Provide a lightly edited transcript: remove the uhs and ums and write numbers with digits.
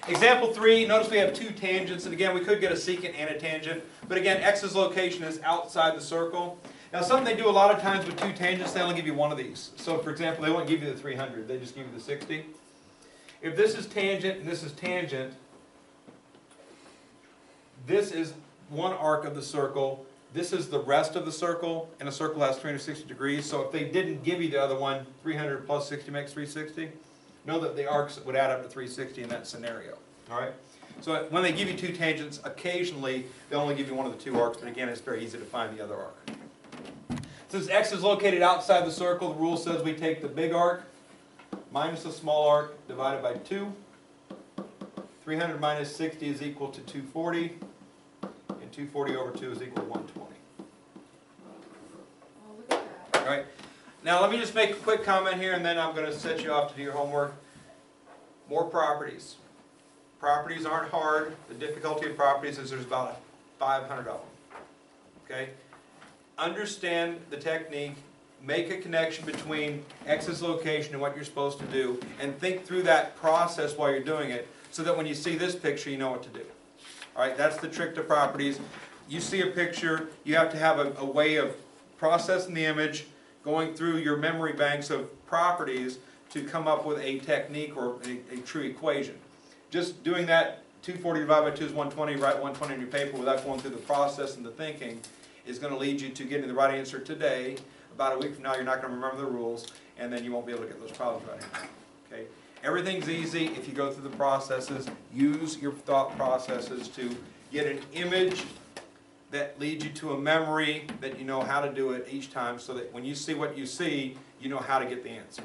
Example 3, notice we have two tangents, and again we could get a secant and a tangent, but again x's location is outside the circle. Now something they do a lot of times with two tangents, they only give you one of these. So for example, they won't give you the 300, they just give you the 60. If this is tangent and this is tangent, this is one arc of the circle, this is the rest of the circle, and a circle has 360 degrees, so if they didn't give you the other one, 300 plus 60 makes 360, know that the arcs would add up to 360 in that scenario. Alright? So when they give you two tangents, occasionally they'll only give you one of the two arcs, but again it's very easy to find the other arc. Since x is located outside the circle, the rule says we take the big arc minus the small arc divided by 2. 300 minus 60 is equal to 240, and 240 over 2 is equal to 120. Oh, look at that. Alright, now let me just make a quick comment here and then I'm going to set you off to do your homework. More properties. Properties aren't hard. The difficulty of properties is there's about 500 of them. Okay? Understand the technique, make a connection between x's location and what you're supposed to do, and think through that process while you're doing it so that when you see this picture you know what to do. Alright, that's the trick to properties. You see a picture, you have to have a way of processing the image, going through your memory banks of properties to come up with a technique or a true equation. Just doing that, 240 divided by 2 is 120, write 120 on your paper without going through the process and the thinking is going to lead you to getting the right answer today. About a week from now you're not going to remember the rules and then you won't be able to get those problems right anymore. Okay? Everything's easy if you go through the processes. Use your thought processes to get an image that leads you to a memory that you know how to do it each time so that when you see what you see, you know how to get the answer.